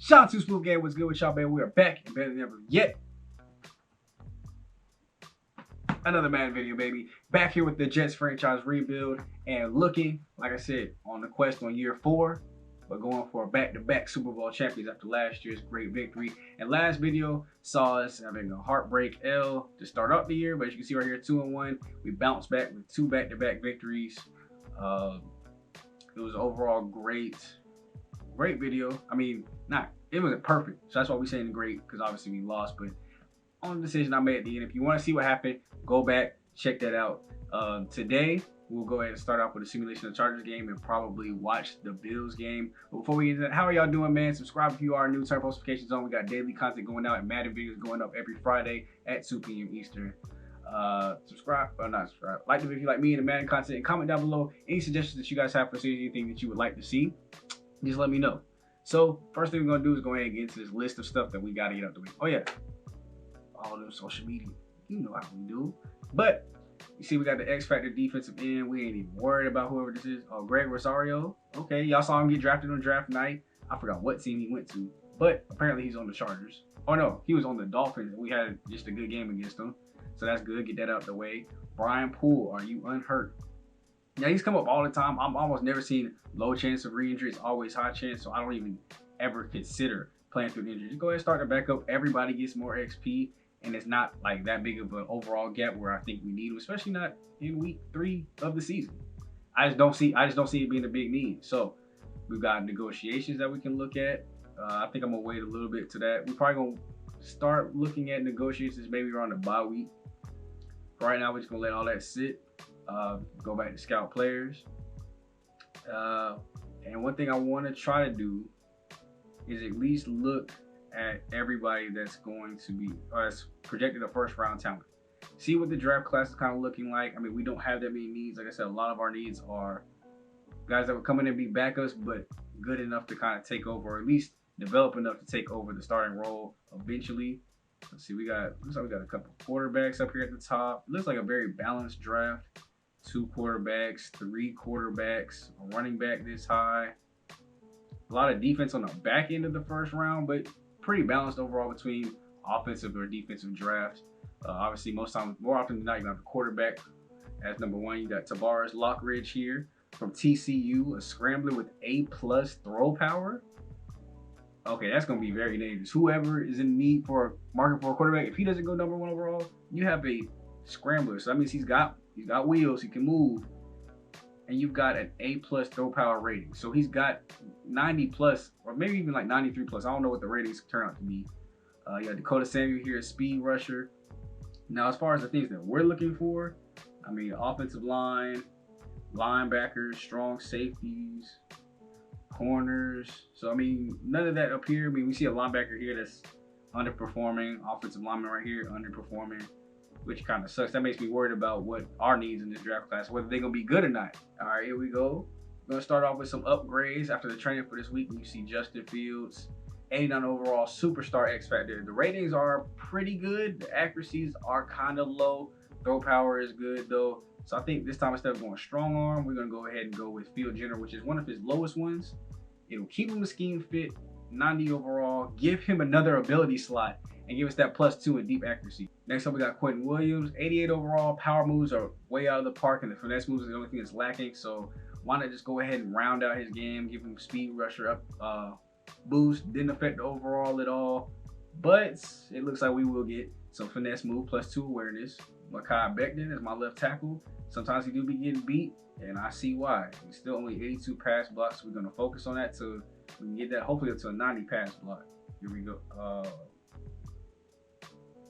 Shout out to Smooth Game. What's good with y'all, man? We are back and better than ever yet. Another Madden video, baby. Back here with the Jets franchise rebuild and looking, like I said, on the quest on year 4. But going for a back-to-back Super Bowl champions after last year's great victory. And last video saw us having a heartbreak L to start out the year. But as you can see right here, 2-1. We bounced back with 2 back-to-back victories. It was overall great video. I mean, it wasn't perfect, so that's why we're saying great, because obviously we lost. But on the decision I made at the end, if you want to see what happened, go back, check that out. Today we'll go ahead and start off with a simulation of the Chargers game and probably watch the Bills game. But before we get into that, how are y'all doing, man? Subscribe if you are new, turn post notifications on. We got daily content going out and Madden videos going up every Friday at 2 p.m. Eastern. Subscribe, or not subscribe, like the video if you like me and the Madden content, and comment down below any suggestions that you guys have for series, anything that you would like to see. Just let me know. So first thing we're gonna do is go ahead and get into this list of stuff that we gotta get out the way. Oh yeah, all them social media, you know how we do. But you see, we got the X Factor defensive end. We ain't even worried about whoever this is. Oh, Greg Rosario. Okay, y'all saw him get drafted on draft night. I forgot what team he went to, but apparently he's on the Chargers. Oh no, he was on the Dolphins. We had just a good game against them, so that's good. Get that out the way. Brian Poole, are you unhurt? Yeah, he's come up all the time. I'm almost never seen low chance of re-injury. It's always high chance, so I don't even ever consider playing through the injury. Just go ahead and start the backup. Everybody gets more XP, and it's not like that big of an overall gap where I think we need him, especially not in week 3 of the season. I just don't see it being a big need. So we've got negotiations that we can look at. I think I'm gonna wait a little bit to that. We're probably gonna start looking at negotiations maybe around the bye week. Right now, we're just gonna let all that sit. Go back to scout players. And one thing I want to try to do is at least look at everybody that's going to be that's projected a first round talent. See what the draft class is kind of looking like. I mean, we don't have that many needs. Like I said, a lot of our needs are guys that would come in and be backups, but good enough to kind of take over, or at least develop enough to take over the starting role eventually. Let's see, looks like we got a couple quarterbacks up here at the top. It looks like a very balanced draft. 2 quarterbacks, 3 quarterbacks, a running back this high. A lot of defense on the back end of the first round, but pretty balanced overall between offensive or defensive drafts. Obviously, more often than not, you have a quarterback as number 1. You got Tavares Lockridge here from TCU, a scrambler with A+ throw power. Okay, that's going to be very dangerous. Whoever is in need for market for a quarterback, if he doesn't go number 1 overall, you have a scrambler. So that means he's got wheels, he can move, and you've got an A+ throw power rating. So he's got 90+, or maybe even like 93+. I don't know what the ratings turn out to be. You got Dakota Samuel here, speed rusher. Now, as far as the things that we're looking for, I mean, offensive line, linebackers, strong safeties, corners. So I mean, none of that up here. I mean, we see a linebacker here that's underperforming, offensive lineman right here underperforming, which kind of sucks. That makes me worried about what our needs in this draft class, whether they're gonna be good or not. All right, here we go. We're gonna start off with some upgrades after the training for this week. You see Justin Fields, 89 overall, superstar X Factor. The ratings are pretty good. The accuracies are kind of low. Throw power is good though. So I think this time, instead of going strong arm, we're gonna go ahead and go with field general, which is one of his lowest ones. It'll keep him a scheme fit, 90 overall, give him another ability slot, and give us that +2 in deep accuracy. Next up, we got Quentin Williams, 88 overall. Power moves are way out of the park, and the finesse moves are the only thing that's lacking. So why not just go ahead and round out his game, give him speed rusher up boost. Didn't affect the overall at all, but it looks like we will get some finesse move +2 awareness. Mekhi Becton is my left tackle. Sometimes he do be getting beat, and I see why. He's still only 82 pass blocks. We're gonna focus on that till we can get that hopefully up to a 90 pass block. Here we go.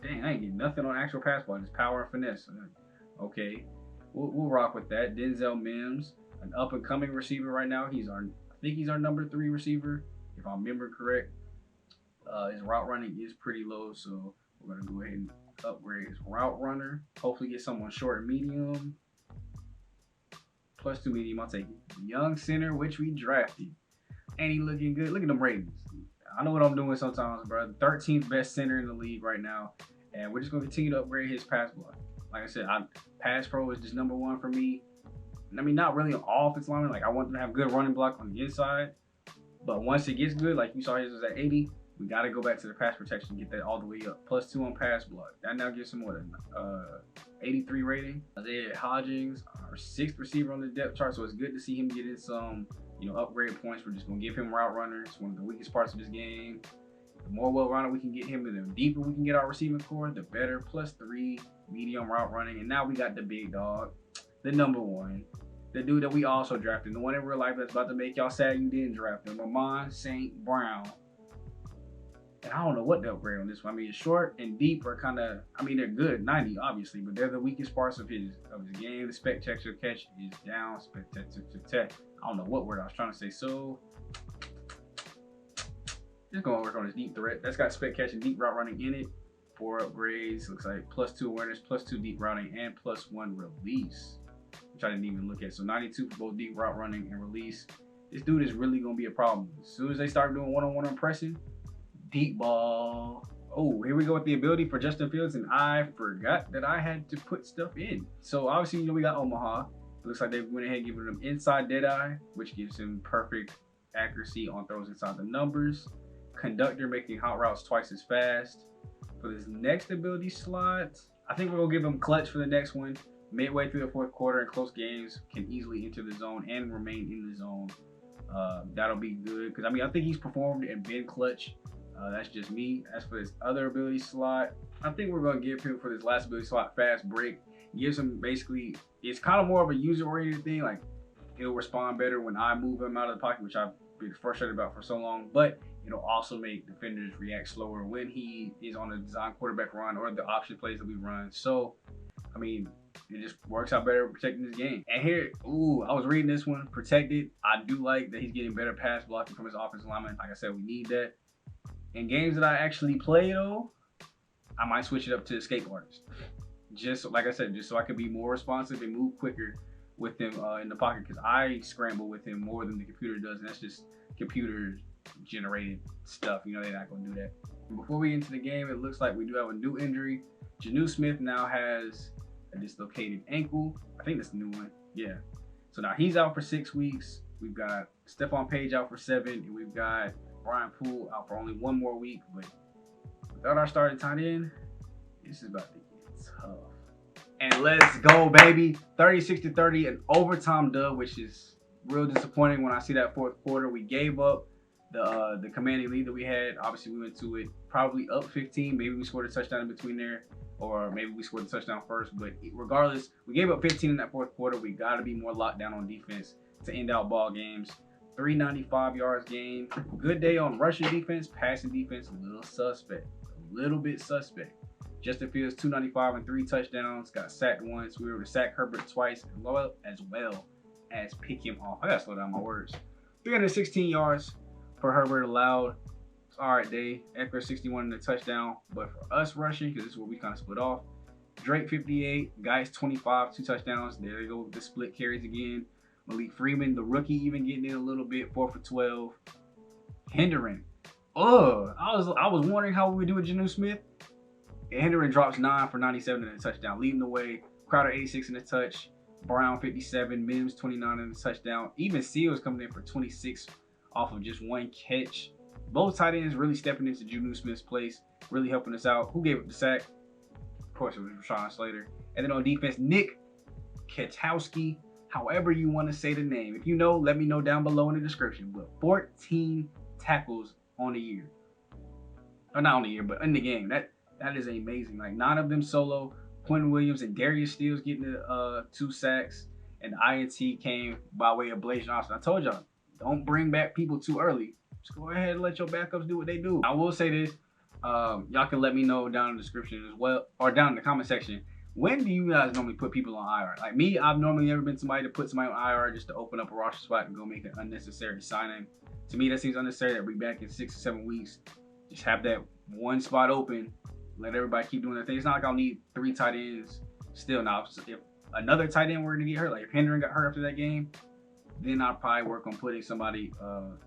Dang, I ain't getting nothing on actual pass block. Just power and finesse. Okay, we'll rock with that. Denzel Mims, an up and coming receiver right now. I think he's our number 3 receiver, if I remember correct. His route running is pretty low, so we're gonna go ahead and upgrade his route runner. Hopefully get someone short and medium. +2 medium, I'll take it. Young center, which we drafted. Ain't he looking good? Look at them ratings. I know what I'm doing sometimes, bro. 13th best center in the league right now. And we're just gonna continue to upgrade his pass block. Like I said, pass pro is just number 1 for me. I mean, not really on offensive line. Like, I want them to have good running block on the inside. But once it gets good, like you saw his was at 80, we got to go back to the pass protection, get that all the way up. +2 on pass block. That now gives him what, 83 rating. Isaiah Hodgins, our 6th receiver on the depth chart, so it's good to see him getting some, upgrade points. We're just gonna give him route runners, one of the weakest parts of his game. The more well-rounded we can get him, and the deeper we can get our receiving core, the better. +3 medium route running, and now we got the big dog, the #1, the dude that we also drafted, the one in real life that's about to make y'all sad you didn't draft him, Amon St. Brown. And I don't know what to upgrade on this one. I mean, short and deep are kind of, they're good, 90 obviously, but they're the weakest parts of his game. The spectacular catch is down. I don't know what word I was trying to say. So just gonna work on his deep threat. That's got spec catch and deep route running in it. 4 upgrades. Looks like +2 awareness, +2 deep routing, and +1 release, which I didn't even look at. So 92 for both deep route running and release. This dude is really gonna be a problem. As soon as they start doing one-on-one pressing, deep ball. Oh, here we go with the ability for Justin Fields, and I forgot that I had to put stuff in. So obviously, we got Omaha. It looks like they went ahead and given him inside Deadeye, which gives him perfect accuracy on throws inside the numbers. Conductor, making hot routes twice as fast. For this next ability slot, I think we're gonna give him clutch for the next one. Midway through the 4th quarter in close games, can easily enter the zone and remain in the zone. That'll be good, because I think he's performed and been clutch. That's just me. As for this other ability slot, I think we're going to give him, for this last ability slot, fast break. Gives him basically, it's kind of more of a user-oriented thing. Like, he'll respond better when I move him out of the pocket, which I've been frustrated about for so long. But it'll also make defenders react slower when he is on a design quarterback run or the option plays that we run. So, it just works out better protecting this game. And here, I was reading this one, protected. I do like that he's getting better pass blocking from his offensive lineman. Like I said, we need that. In games that I actually play, though, I might switch it up to escape artist. Just like I said, just so I can be more responsive and move quicker with him in the pocket, because I scramble with him more than the computer does, and that's just computer-generated stuff. They're not going to do that. And before we get into the game, it looks like we do have a new injury. Jonnu Smith now has a dislocated ankle. I think that's the new one. Yeah. So now he's out for 6 weeks. We've got Stephon Page out for 7, and we've got Brian Poole out for only 1 more week. But without our starting tight end, this is about to get tough. And let's go, baby. 36-30, an overtime dub, which is real disappointing when I see that 4th quarter. We gave up the commanding lead that we had. Obviously, we went to it probably up 15. Maybe we scored a touchdown in between there, or maybe we scored the touchdown first. But regardless, we gave up 15 in that 4th quarter. We got to be more locked down on defense to end out ball games. 395 yards gained. Good day on rushing defense. Passing defense, a little suspect. A little bit suspect. Justin Fields, 295 and 3 touchdowns. Got sacked once. We were able to sack Herbert twice, as well as pick him off. I gotta slow down my words. 316 yards for Herbert allowed. It's all right day. Eckler, 61 in the touchdown. But for us rushing, because this is where we kind of split off, Drake, 58. Guys, 25, 2 touchdowns. There you go with the split carries again. Malik Freeman, the rookie, even getting in a little bit, 4 for 12. Hendren. I was wondering how we would do with Jonnu Smith. Hendren drops 9 for 97 in a touchdown, leading the way. Crowder, 86 in a touch. Brown, 57. Mims, 29 in a touchdown. Even Seals coming in for 26 off of just 1 catch. Both tight ends really stepping into Jonnu Smith's place, really helping us out. Who gave up the sack? Of course, it was Rashawn Slater. And then on defense, Nick Katowski. However you want to say the name. If you know, let me know down below in the description. But 14 tackles on the year. Or not on the year, but in the game. That is amazing. Like 9 of them solo. Quinn Williams and Darius Steele getting the 2 sacks. And the INT came by way of Blaze Johnson. I told y'all, don't bring back people too early. Just go ahead and let your backups do what they do. I will say this. Y'all can let me know down in the description as well. Or down in the comment section. When do you guys normally put people on IR? Like me, I've normally never been somebody to put somebody on IR just to open up a roster spot and go make an unnecessary signing. To me, that seems unnecessary. That we back in 6 or 7 weeks. Just have that one spot open. Let everybody keep doing their thing. It's not like I'll need 3 tight ends still now. If another tight end were going to get hurt, like if Hendren got hurt after that game, then I'll probably work on putting somebody,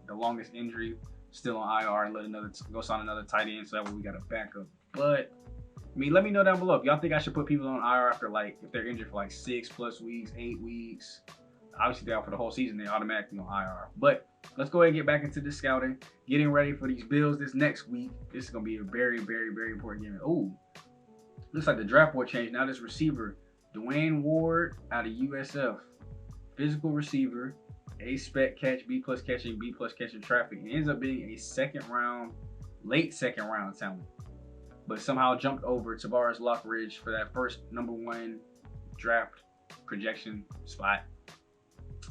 the longest injury, still on IR and let go sign another tight end so that way we got a backup. But let me know down below if y'all think I should put people on IR after if they're injured for 6+ weeks, 8 weeks. Obviously, they're out for the whole season. They're automatically on IR. But let's go ahead and get back into the scouting, getting ready for these Bills this next week. This is gonna be a very, very, very important game. Oh, looks like the draft board changed. Now this receiver, Dwayne Ward out of USF, physical receiver, A spec catch, B plus catching, B plus catching traffic. It ends up being a late second round talent, but somehow jumped over Tavares Lockridge for that first #1 draft projection spot.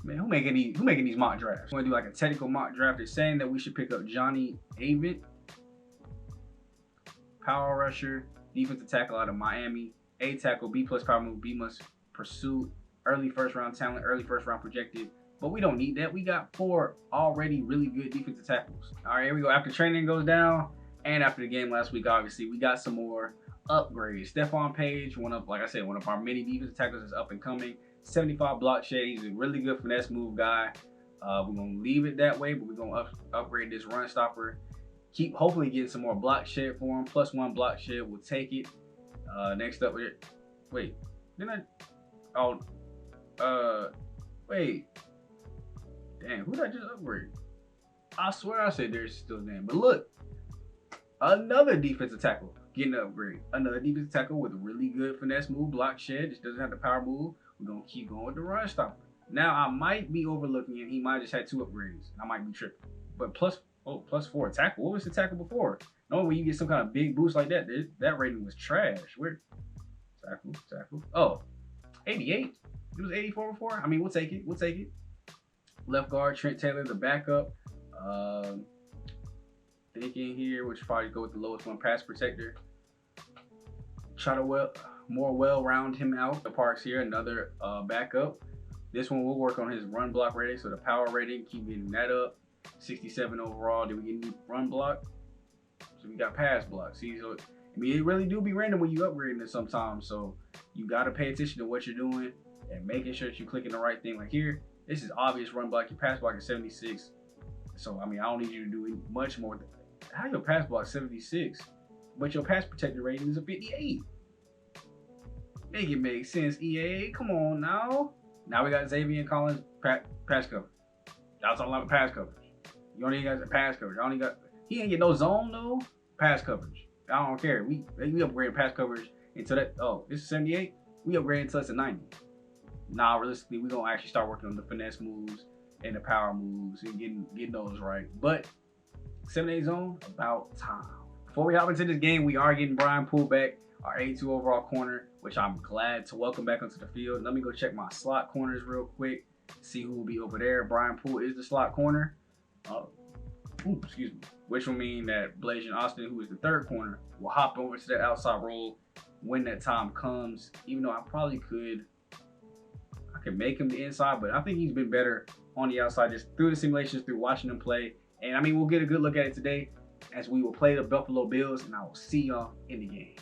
Man, who making these mock drafts? We're gonna do like a technical mock draft. It's saying that we should pick up Johnny Avent, power rusher, defensive tackle out of Miami, A tackle, B plus power move, B plus pursuit, early first round talent, early first round projected. But we don't need that. We got 4 already really good defensive tackles. All right, here we go. After training goes down and after the game last week, obviously we got some more upgrades. Stephon Page, one of our many defensive tackles is up and coming. 75 block shed. He's a really good finesse move guy. We're gonna leave it that way, but we're gonna upgrade this run stopper. Keep hopefully getting some more block shed for him. +1 block shed. We'll take it. Next up, wait, didn't I? Oh, wait. Damn, who did I just upgrade? I swear I said there's still a name, but look, another defensive tackle getting an upgrade. Another defensive tackle with a really good finesse move, block shed. Just doesn't have the power move. We're gonna keep going with the run stopper. Now I might be overlooking it. He might just had 2 upgrades. I might be tripping. But +4 tackle. What was the tackle before? No, when you get some kind of big boost like that, that rating was trash. Where tackle? Oh, 88. It was 84 before. I mean, we'll take it. Left guard Trent Taylor, the backup. Thinking here, we should probably go with the lowest one, pass protector. Try to well-round him out. The Parks here, another backup. This one will work on his run block rating, so the power rating, keep getting that up. 67 overall. Did we get any run block? So we got pass block. See, so I mean, it really do be random when you upgrading it sometimes. So you got to pay attention to what you're doing and making sure that you're clicking the right thing. Like here, this is obvious run block. Your pass block is 76. So I mean, I don't need you to do much more. How your pass block 76, but your pass protector rating is a 58? Make it make sense, EA. Come on now. Now we got Xavier Collins pass coverage. Y'all talking about pass coverage. You only got pass coverage. He ain't get no zone though. Pass coverage. I don't care. We upgraded pass coverage into that. Oh, this is 78. We upgraded until it's a 90. Now realistically, we're gonna actually start working on the finesse moves and the power moves and getting those right. But 78 zone, about time. Before we hop into this game, we are getting Brian Poole back, our 82 overall corner, which I'm glad to welcome back onto the field. Let me go check my slot corners real quick, see who will be over there. Brian Poole is the slot corner. Excuse me. Which will mean that Blasian Austin, who is the 3rd corner, will hop over to that outside role when that time comes. Even though I could make him the inside, but I think he's been better on the outside just through the simulations, through watching him play. And I mean, we'll get a good look at it today as we will play the Buffalo Bills, and I will see y'all in the game.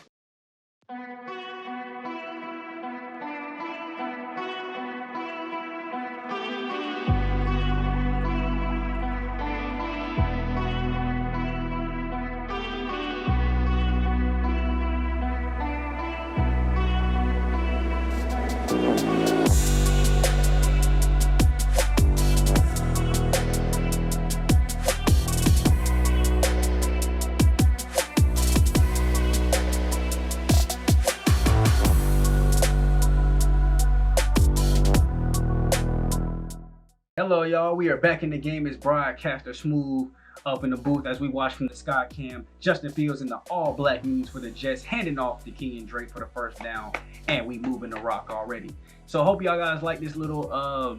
Hello, y'all. We are back in the game. It's broadcaster Smooth up in the booth as we watch from the sky cam. Justin Fields in the all-black unis for the Jets, handing off to Kenyon Drake for the first down, and we moving the rock already. So hope y'all guys like this little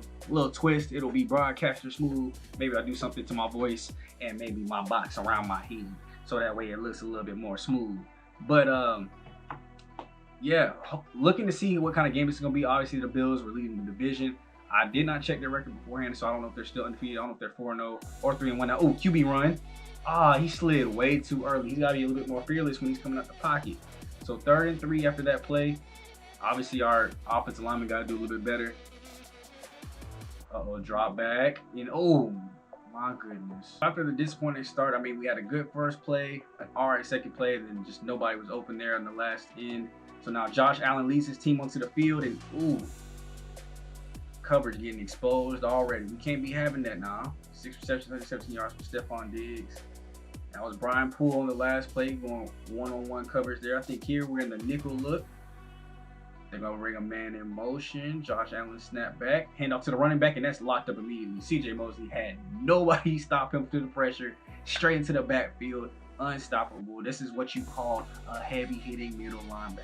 twist. It'll be broadcaster Smooth. Maybe I'll do something to my voice and maybe my box around my head, so that way it looks a little bit more smooth. But yeah, looking to see what kind of game it's gonna be. Obviously, the Bills were leading the division. I did not check their record beforehand, so I don't know if they're still undefeated. I don't know if they're 4-0 or 3-1 now. Oh, QB run. He slid way too early. He's got to be a little bit more fearless when he's coming out the pocket. So 3rd and 3 after that play. Obviously, our offensive lineman got to do a little bit better. Drop back. And oh, my goodness. After the disappointing start, I mean, we had a good first play, an alright second play, and then just nobody was open there on the last end. So now Josh Allen leads his team onto the field, and ooh. coverage getting exposed already. We can't be having that now. 6 receptions, 117 yards for Stephon Diggs. That was Brian Poole on the last play, going one-on-one coverage there. I think here we're in the nickel look. They're going to bring a man in motion. Josh Allen snap back. Hand off to the running back, and that's locked up immediately. CJ Mosley had nobody stop him through the pressure. Straight into the backfield. Unstoppable. This is what you call a heavy-hitting middle linebacker.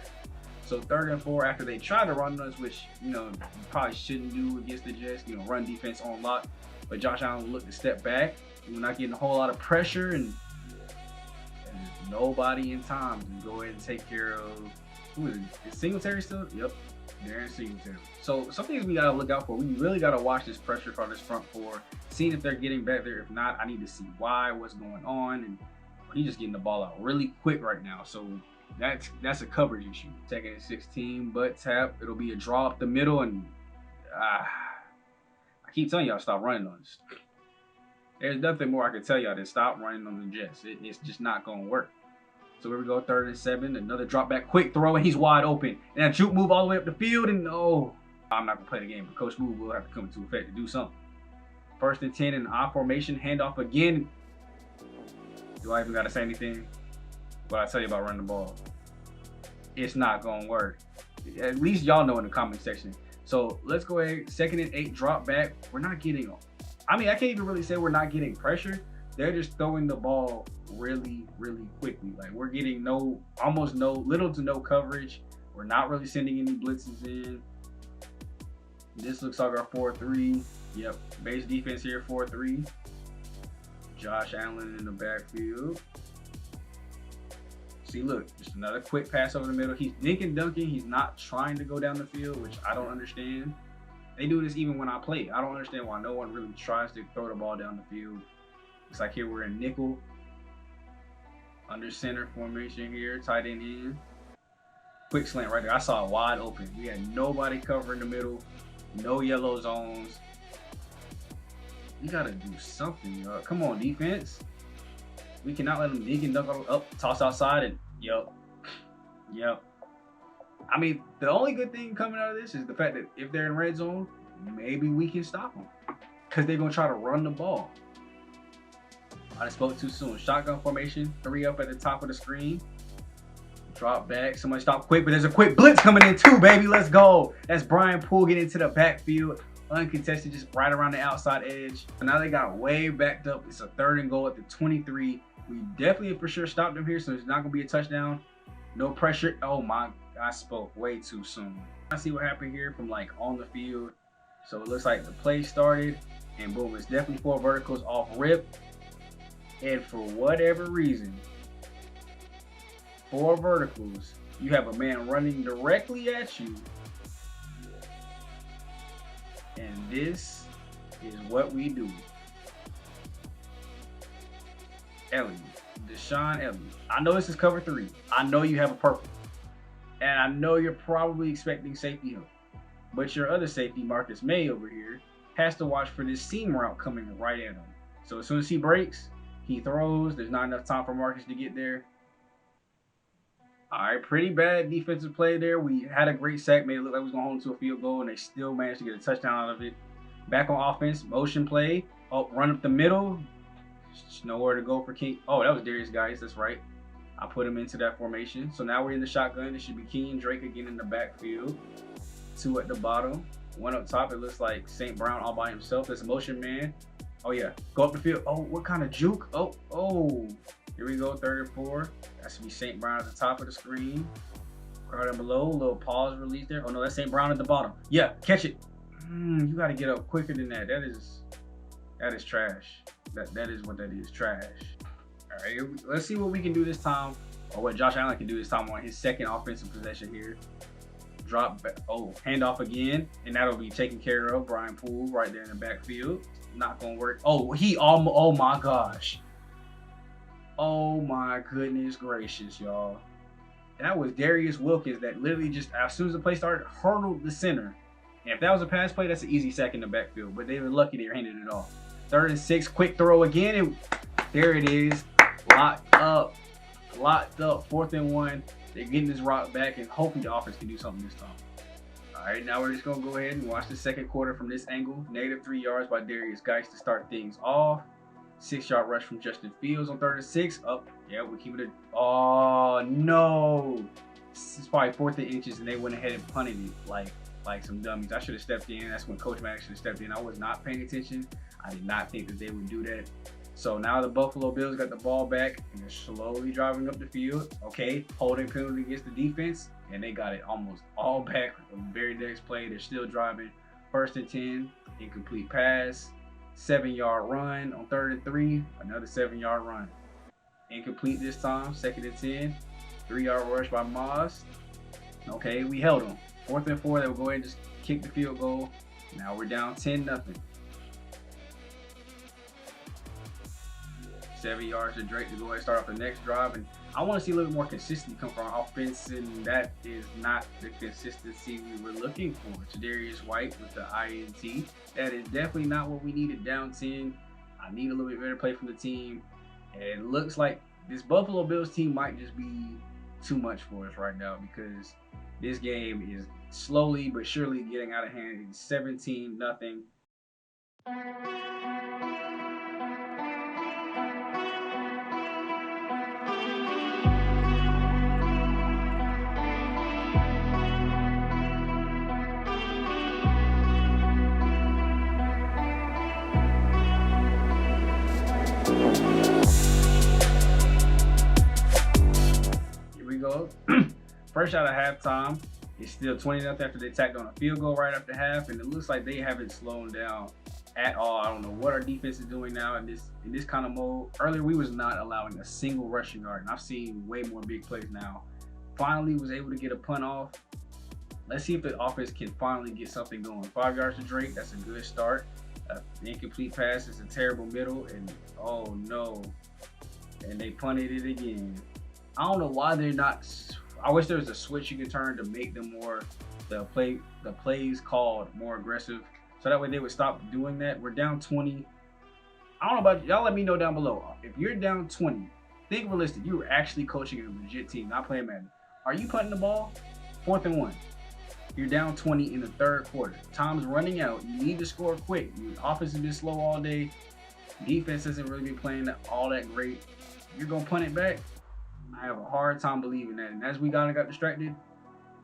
So 3rd and 4 after they try to run us, which, you know, you probably shouldn't do against the Jets. You know, run defense on lock. But Josh Allen will look to step back. We're not getting a whole lot of pressure, and there's nobody in time to go ahead and take care of. Who is it? Is Singletary still? Yep, Darren Singletary. So some things we gotta look out for. We really gotta watch this pressure from this front four, seeing if they're getting back there. If not, I need to see why, what's going on, and he's just getting the ball out really quick right now. So that's a coverage issue. 2nd and 16, butt tap. It'll be a draw up the middle, and I keep telling y'all stop running on this. There's nothing more I can tell y'all than stop running on the Jets. It's just not gonna work. So here we go, 3rd and 7, another drop back, quick throw, and he's wide open. And that juke move all the way up the field, and no, I'm not gonna play the game, but Coach Move will have to come into effect to do something. 1st and 10 in I formation, handoff again. Do I even gotta say anything? What I tell you about running the ball? It's not gonna work. At least y'all know in the comment section. So let's go ahead, 2nd and 8, drop back. We're not getting, I mean, I can't even really say we're not getting pressure. They're just throwing the ball really, really quickly. Like, we're getting little to no coverage. We're not really sending any blitzes in. This looks like our 4-3. Yep, base defense here, 4-3. Josh Allen in the backfield. See, look, just another quick pass over the middle. He's dink and dunking. He's not trying to go down the field, which I don't understand. They do this even when I play. I don't understand why no one really tries to throw the ball down the field. Looks like here we're in nickel. Under center formation here, tight end in. Quick slant right there. I saw it wide open. We had nobody covering the middle. No yellow zones. We got to do something, y'all. Come on, defense. We cannot let them dig and dunk up, toss outside, and yep. I mean, the only good thing coming out of this is the fact that if they're in red zone, maybe we can stop them. Because they're going to try to run the ball. I spoke too soon. Shotgun formation, 3 up at the top of the screen. Drop back. Somebody stop quick, but there's a quick blitz coming in too, baby. Let's go. That's Brian Poole getting into the backfield. Uncontested, just right around the outside edge. So now they got way backed up. It's a 3rd and goal at the 23. We definitely for sure stopped them here, so it's not going to be a touchdown. No pressure. Oh my, I spoke way too soon. I see what happened here from like on the field. So it looks like the play started, and boom, it's definitely 4 verticals off rip. And for whatever reason, 4 verticals, you have a man running directly at you. And this is what we do. Elliot, Deshaun Elliott. I know this is cover 3. I know you have a purple. And I know you're probably expecting safety help. But your other safety, Marcus May over here, has to watch for this seam route coming right at him. So as soon as he breaks, he throws. There's not enough time for Marcus to get there. All right, pretty bad defensive play there. We had a great sack, made it look like we was going to hold to a field goal, and they still managed to get a touchdown out of it. Back on offense, motion play. Oh, run up the middle. Just nowhere to go for King. Oh, that was Darius Guys. That's right. I put him into that formation. So now we're in the shotgun. It should be Kenyon Drake again in the backfield. 2 at the bottom. 1 up top. It looks like St. Brown all by himself. There's a motion man. Oh, yeah. Go up the field. Oh, what kind of juke? Oh. Here we go, 3rd and 4. That should be St. Brown at the top of the screen. Crowd down below. Little pause release there. Oh, no, that's St. Brown at the bottom. Yeah, catch it. You got to get up quicker than that. That is trash. That is what that is, trash. All right, let's see what we can do this time, or what Josh Allen can do this time on his 2nd offensive possession here. Drop back. Oh, handoff again, and that'll be taken care of. Brian Poole right there in the backfield. Not gonna work. Oh, oh my gosh. Oh my goodness gracious, y'all. That was Darius Wilkins that literally just, as soon as the play started, hurdled the center. And if that was a pass play, that's an easy sack in the backfield. But they were lucky they handed it off. 3rd and 6, quick throw again, and there it is. Locked up. 4th and 1. They're getting this rock back, and hopefully the offense can do something this time. All right, now we're just gonna go ahead and watch the second quarter from this angle. -3 yards by Darius Geis to start things off. 6-yard rush from Justin Fields on 3rd and 6. Up, yeah, we're keeping it. Oh no! It's probably 4th and inches, and they went ahead and punted it like some dummies. I should have stepped in. That's when Coach Madden should have stepped in. I was not paying attention. I did not think that they would do that. So now the Buffalo Bills got the ball back and they're slowly driving up the field. Okay, holding penalty against the defense, and they got it almost all back. The very next play, they're still driving. 1st and 10, incomplete pass. 7-yard run on 3rd and 3, another 7-yard run. Incomplete this time, 2nd and 10. 3-yard rush by Moss. Okay, we held them. 4th and 4, they will go ahead and just kick the field goal. Now we're down 10-0. 7 yards to Drake to go ahead and start off the next drive. And I want to see a little more consistency come from our offense, and that is not the consistency we were looking for. Tre'Davious White with the INT. That is definitely not what we needed down 10. I need a little bit better play from the team. And it looks like this Buffalo Bills team might just be too much for us right now, because this game is slowly but surely getting out of hand. It's 17-0. Go. First shot at halftime. It's still 20-0 after they tacked on a field goal right after half, and it looks like they haven't slowed down at all. I don't know what our defense is doing now in this kind of mode. Earlier we was not allowing a single rushing yard, and I've seen way more big plays now. Finally was able to get a punt off. Let's see if the offense can finally get something going. 5 yards to Drake. That's a good start. The incomplete pass is a terrible middle, and oh no, and they punted it again. I don't know why they're not. I wish there was a switch you could turn to make them more, the plays called more aggressive, so that way they would stop doing that. We're down 20. I don't know about y'all. Let me know down below. If you're down 20, think realistic. You were actually coaching a legit team, not playing Madden. Are you punting the ball? 4th and 1. You're down 20 in the 3rd quarter. Time's running out. You need to score quick. Your offense has been slow all day. Defense hasn't really been playing all that great. You're gonna punt it back? I have a hard time believing that. And as we got distracted,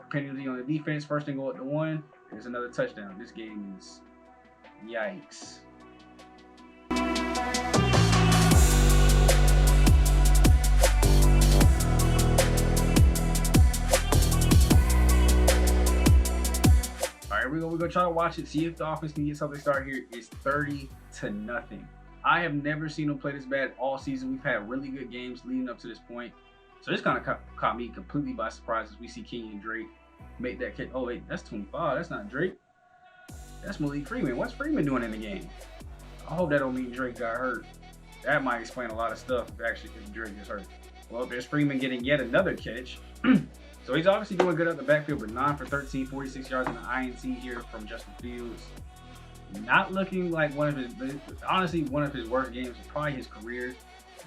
penalty on the defense, 1st and goal at the 1. There's another touchdown. This game is yikes. All right, we're gonna try to watch it, see if the offense can get something started here. It's 30-0. I have never seen them play this bad all season. We've had really good games leading up to this point. So this kind of caught me completely by surprise as we see Kenyon Drake make that kick. Oh wait, that's 25. That's not Drake. That's Malik Freeman. What's Freeman doing in the game? I hope that don't mean Drake got hurt. That might explain a lot of stuff if Drake is hurt. Well, there's Freeman getting yet another catch. So he's obviously doing good at the backfield, but 9 for 13, 46 yards in the INT here from Justin Fields. Not looking like one of his worst games, probably his career.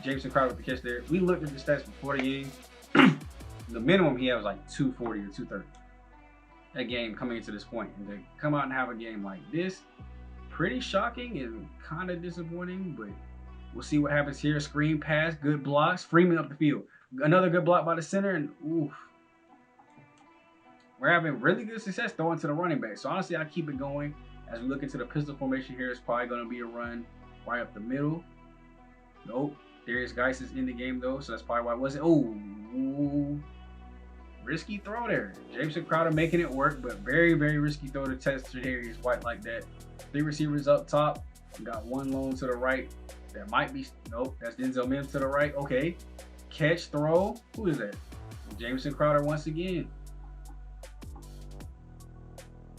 Jameson Crowder with the catch there. We looked at the stats before the game. The minimum he had was like 240 or 230 a game coming into this point. And to come out and have a game like this, pretty shocking and kind of disappointing, but we'll see what happens here. Screen pass, good blocks. Freeman up the field. Another good block by the center, and oof. We're having really good success throwing to the running back. So honestly, I keep it going. As we look into the pistol formation here, it's probably going to be a run right up the middle. Nope. Darius Geis is in the game though, so that's probably why it wasn't. Oh, risky throw there. Jameson Crowder making it work, but very, very risky throw to test Tre'Davious White like that. 3 receivers up top. We got 1 lone to the right. That might be, nope, that's Denzel Mims to the right. Okay. Catch, throw. Who is that? Jameson Crowder once again.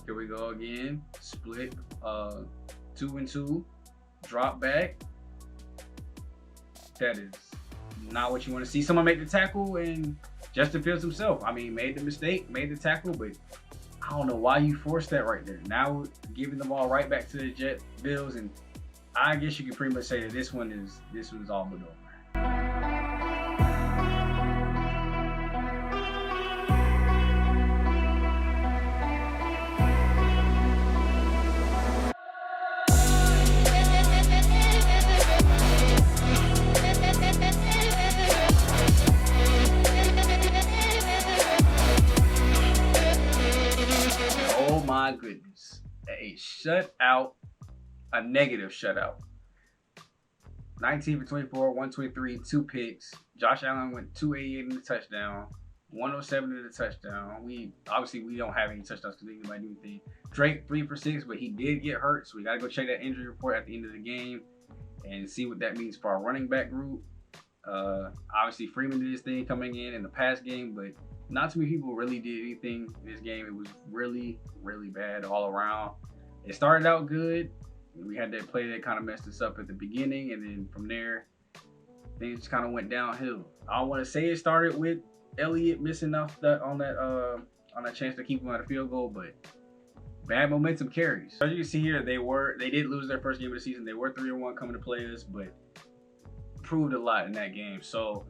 Here we go again. Split 2 and 2. Drop back. That is not what you want to see. Someone make the tackle, and Justin Fields himself, I mean, made the mistake, made the tackle, but I don't know why you forced that right there. Now we're giving the ball right back to the Bills, and I guess you can pretty much say that this one's all but over. a shutout, a negative shutout. 19 for 24, 123, 2 picks. Josh Allen went 288 in the touchdown, 107 in the touchdown. We don't have any touchdowns because anybody do anything. Drake 3 for 6, but he did get hurt, so we got to go check that injury report at the end of the game and see what that means for our running back group. Obviously Freeman did his thing coming in the past game, but not too many people really did anything in this game. It was really, really bad all around. It started out good. We had that play that kind of messed us up at the beginning, and then from there, things kind of went downhill. I don't want to say it started with Elliot missing off on that chance to keep him at a field goal, but bad momentum carries. As you can see here, they did lose their first game of the season. They were 3-1 coming to play us, but proved a lot in that game. So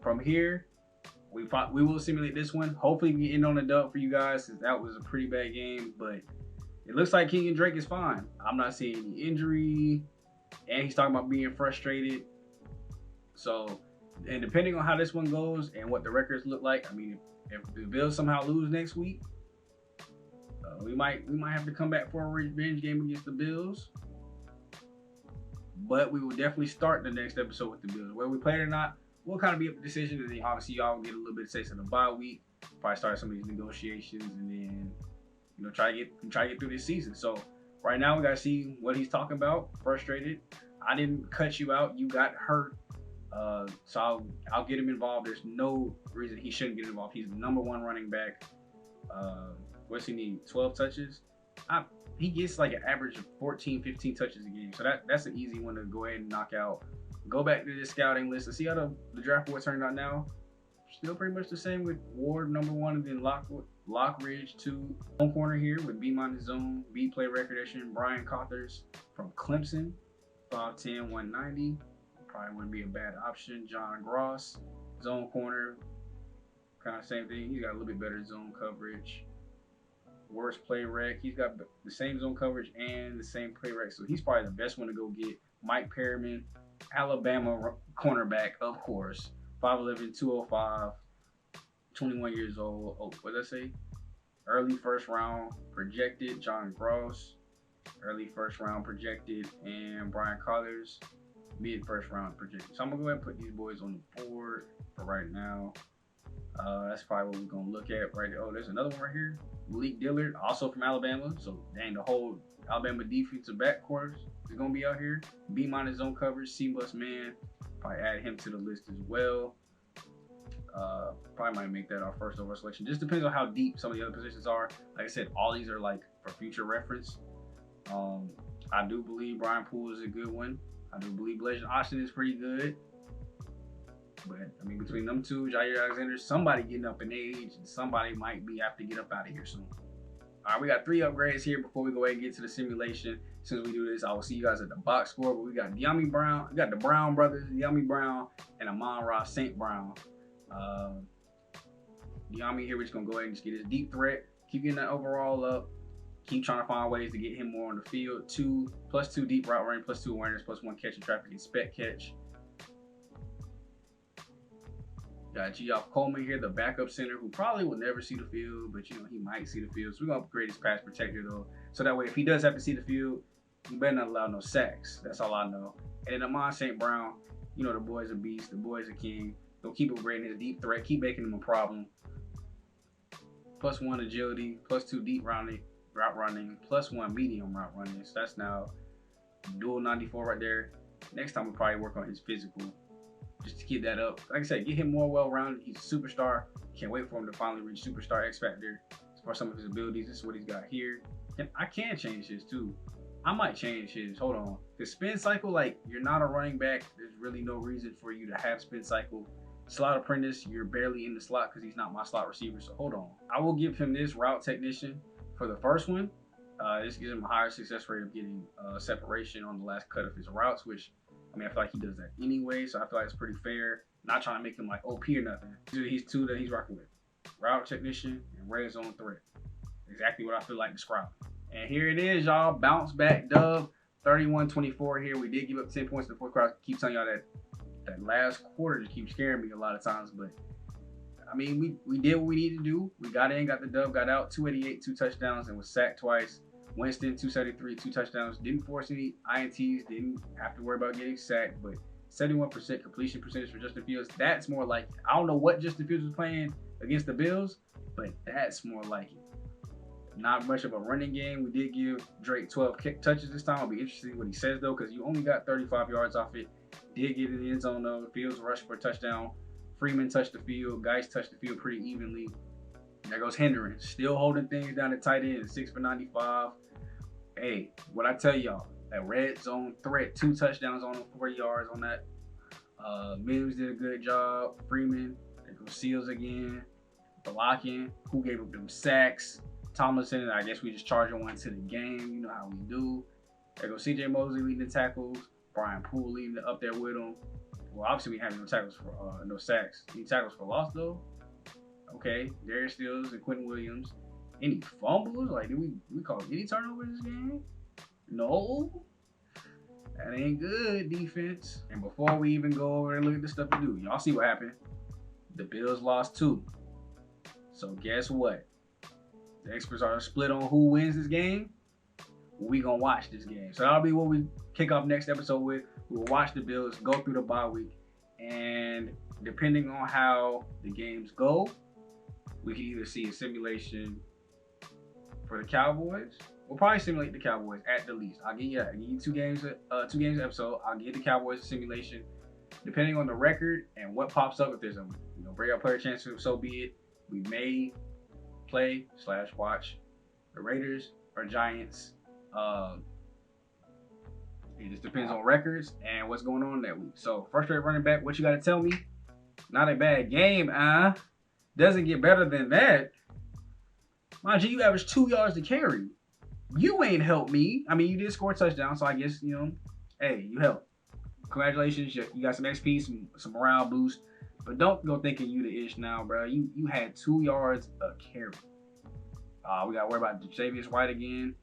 from here, we will simulate this one. Hopefully we end on a dub for you guys, since that was a pretty bad game, but it looks like Kenyon Drake is fine. I'm not seeing any injury, and he's talking about being frustrated. So, and depending on how this one goes and what the records look like, I mean, if the Bills somehow lose next week, we might have to come back for a revenge game against the Bills. But we will definitely start the next episode with the Bills. Whether we play it or not, we'll kind of be up to decision, and then obviously y'all will get a little bit of taste of the bye week. Probably start some of these negotiations, and then try to get through this season. So right now we gotta see what he's talking about. Frustrated. I didn't cut you out. You got hurt. So I'll get him involved. There's no reason he shouldn't get involved. He's the #1 running back. What's he need? 12 touches. He gets like an average of 14, 15 touches a game. So that's an easy one to go ahead and knock out. Go back to the scouting list and see how the draft board turned out now. Still pretty much the same with Ward #1, and then Lockridge 2. Zone corner here with B- zone, B play recognition. Brian Cothers from Clemson, 5'10", 190. Probably wouldn't be a bad option. John Gross, zone corner, kind of same thing. He's got a little bit better zone coverage. Worst play rec. He's got the same zone coverage and the same play rec, so he's probably the best one to go get. Mike Perriman, Alabama cornerback, of course. 5'11", 205, 21 years old. Oh, what did I say? Early first round projected. John Gross, early first round projected. And Brian Collars, mid first round projected. So I'm going to go ahead and put these boys on the board for right now. That's probably what we're going to look at right there. Oh, there's another one right here. Malik Dillard, also from Alabama. So, dang, the whole Alabama defensive backcourt is going to be out here. B- zone coverage, C-bus man. Probably add him to the list as well. Probably might make that our first overall selection. Just depends on how deep some of the other positions are. Like I said, all these are like for future reference. I do believe Brian Poole is a good one. I do believe Blasian Austin is pretty good. But I mean, between them two, Jair Alexander, somebody getting up in age, and somebody might have to get up out of here soon. All right, we got 3 upgrades here before we go ahead and get to the simulation. As soon as we do this, I will see you guys at the box score. But we got De'Ami Brown, we got the Brown brothers, De'Ami Brown and Amon-Ra St. Brown. De'Ami here, we're just gonna go ahead and just get his deep threat, keep getting that overall up, keep trying to find ways to get him more on the field. +2 deep route running, +2 awareness, +1 catch and traffic and spec catch. Got Geoff Coleman here, the backup center, who probably will never see the field, but he might see the field. So we're gonna upgrade his pass protector though, so that way if he does have to see the field, he better not allow no sacks. That's all I know. And then Amon St. Brown, the boy's a beast, the boy's a king. Don't keep upgrading his deep threat, keep making him a problem. +1 agility, +2 deep route running, +1 medium route running. So that's now dual 94 right there. Next time we'll probably work on his physical, just to keep that up. Like I said, get him more well-rounded. He's a superstar. Can't wait for him to finally reach superstar X Factor. As far as some of his abilities, this is what he's got here. And I can change his too. I might change his. Hold on. The spin cycle, like, you're not a running back. There's really no reason for you to have spin cycle. Slot apprentice, you're barely in the slot because he's not my slot receiver. So hold on. I will give him this route technician for the first one. This gives him a higher success rate of getting separation on the last cut of his routes, which, I mean, I feel like he does that anyway, so I feel like it's pretty fair. Not trying to make him like OP or nothing. These 2 that he's rocking with. Route technician and red zone threat. Exactly what I feel like describing. And here it is, y'all. Bounce back dub. 31-24 here. We did give up 10 points in the fourth quarter. I keep telling y'all that last quarter just keeps scaring me a lot of times, but I mean, we did what we needed to do. We got in, got the dub, got out. 288, 2 touchdowns, and was sacked twice. Winston, 273, 2 touchdowns. Didn't force any INTs. Didn't have to worry about getting sacked. But 71% completion percentage for Justin Fields. That's more like it. I don't know what Justin Fields was playing against the Bills, but that's more like it. Not much of a running game. We did give Drake 12 kick touches this time. I'll be interested in what he says, though, because you only got 35 yards off it. Did get in the end zone, though. Fields rushed for a touchdown. Freeman touched the field. Geis touched the field pretty evenly. There goes Hendren. Still holding things down at tight end. 6 for 95. Hey, what I tell y'all, that red zone threat, 2 touchdowns on him, 40 yards on that. Mims did a good job. Freeman, there goes Seals again. Blocking. Who gave up them sacks? Tomlinson, I guess we just charging one to the game. You know how we do. There goes CJ Mosley leading the tackles. Brian Poole leading it up there with him. Well, obviously we have no tackles for no sacks. Any tackles for loss though? Okay. Darius Stills and Quentin Williams. Any fumbles? Like, did we call any turnovers this game? No. That ain't good defense. And before we even go over and look at the stuff to do, y'all see what happened. The Bills lost 2. So guess what? The experts are split on who wins this game. We gonna watch this game. So that'll be what we kick off next episode with. We'll watch the Bills go through the bye week. And depending on how the games go, we can either see a simulation for the Cowboys. We'll probably simulate the Cowboys at the least. I'll give you 2 games episode. I'll give the Cowboys a simulation. Depending on the record and what pops up, if there's a breakout player chance, so be it. We may play / watch the Raiders or Giants. It just depends on records and what's going on that week. So first rate running back, what you got to tell me? Not a bad game, doesn't get better than that. Mind you, you averaged 2 yards to carry. You ain't helped me. I mean, you did score a touchdown, so I guess, hey, you helped. Congratulations, you got some XP, some morale boost. But don't go thinking you the ish now, bro. You had 2 yards a carry. We got to worry about Javius White again.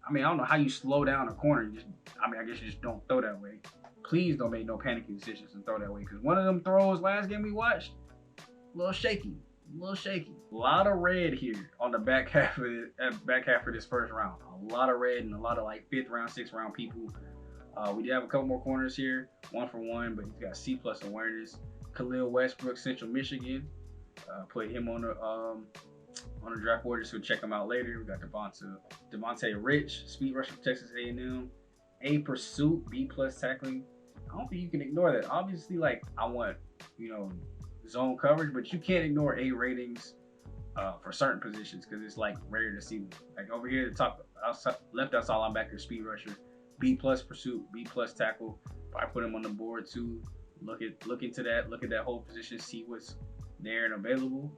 I mean, I don't know how you slow down a corner. I guess you just don't throw that way. Please don't make no panicky decisions and throw that way. Because one of them throws last game we watched, a little shaky. A lot of red here on the back half of this first round. A lot of red and a lot of like 5th round, 6th round people. We did have a couple more corners here, 1 for 1, but he's got C+ awareness. Khalil Westbrook, Central Michigan. Put him on the draft board, so check him out later. We got Devontae Rich, speed rusher from Texas A&M. A pursuit, B+ tackling. I don't think you can ignore that. Obviously, like, I want, zone coverage, but you can't ignore A ratings for certain positions because it's like rare to see them. Like over here, the top left outside linebacker, speed rusher, B+ pursuit, B+ tackle. I put him on the board too. Look into that. Look at that whole position. See what's there and available.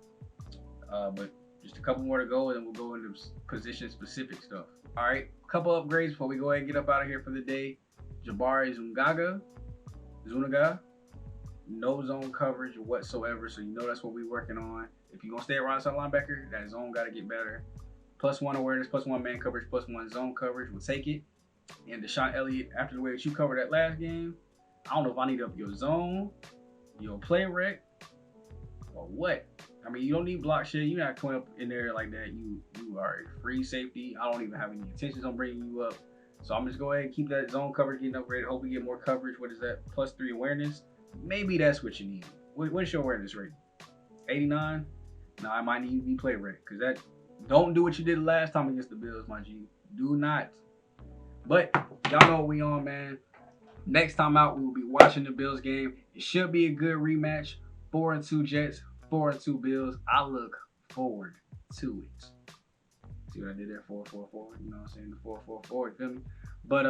But just a couple more to go, and then we'll go into position specific stuff. All right, a couple upgrades before we go ahead and get up out of here for the day. Jabari Zuniga, no zone coverage whatsoever, so that's what we're working on. If you're gonna stay at right side linebacker, that zone got to get better. +1 awareness, +1 man coverage, +1 zone coverage. We'll take it. And Deshaun Elliott, after the way that you covered that last game, I don't know if I need up your zone, your play rec, or what. I mean, you don't need block shit. You're not coming up in there like that. You are a free safety. I don't even have any intentions on bringing you up. So I'm just go ahead and keep that zone coverage getting upgraded. Hope we get more coverage. What is that? +3 awareness. Maybe that's what you need. What's your awareness rating? 89? No, I might need you to be play rec. Because that, don't do what you did last time against the Bills, my G. Do not. But y'all know what we on, man. Next time out, we will be watching the Bills game. It should be a good rematch. 4-2 Jets, 4-2 Bills. I look forward to it. See what I did there? 4-4-4. You know what I'm saying? The 4-4-4. You feel me? But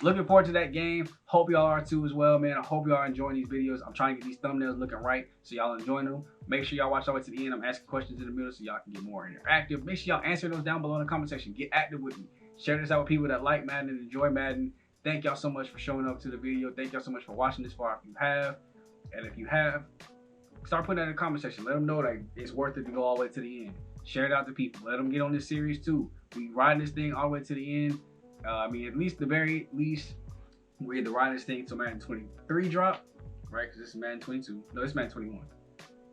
looking forward to that game. Hope y'all are too as well, man. I hope y'all are enjoying these videos. I'm trying to get these thumbnails looking right so y'all enjoying them. Make sure y'all watch all the way to the end. I'm asking questions in the middle so y'all can get more interactive. Make sure y'all answer those down below in the comment section. Get active with me. Share this out with people that like Madden and enjoy Madden. Thank y'all so much for showing up to the video. Thank y'all so much for watching this far if you have. And if you have, start putting that in the comment section. Let them know that it's worth it to go all the way to the end. Share it out to people. Let them get on this series too. We riding this thing all the way to the end. I mean, at least the very least, we're either riding this thing till Madden 23 drop, right? Because this is Madden 22. No, this is Madden 21.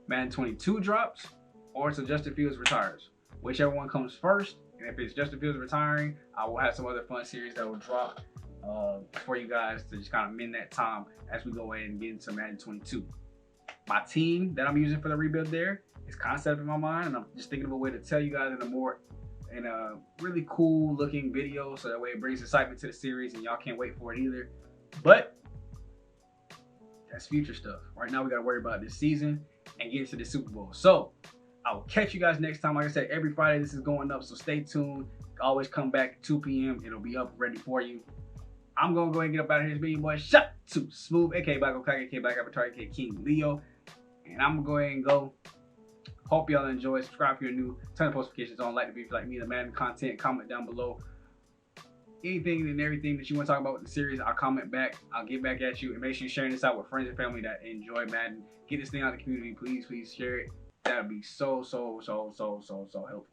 Madden 22 drops, or it's Justin Fields retires. Whichever one comes first And if it's Justin Fields retiring, I will have some other fun series that will drop for you guys to just kind of mend that time as we go in and get into Madden 22. My team that I'm using for the rebuild there is kind of set up in my mind, and I'm just thinking of a way to tell you guys in a really cool looking video, so that way it brings excitement to the series and y'all can't wait for it either. But that's future stuff. Right now we got to worry about this season and get into the Super Bowl. So I will catch you guys next time. Like I said, every Friday this is going up, so stay tuned. Always come back at 2 p.m. It'll be up ready for you. I'm gonna go ahead and get up out of here. This being boy shot to Smooth, aka Black O'Clock, aka Black Avatar, aka King Leo. And I'm gonna go ahead and go. Hope y'all enjoy. Subscribe if you're new. Turn the notifications on. Like the video if you like me, the Madden content. Comment down below. Anything and everything that you want to talk about with the series, I'll comment back. I'll get back at you. And make sure you're sharing this out with friends and family that enjoy Madden. Get this thing out in the community. Please share it. That would be so helpful.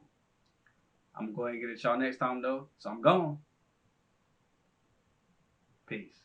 I'm going to get at y'all next time though. So I'm gone. Peace.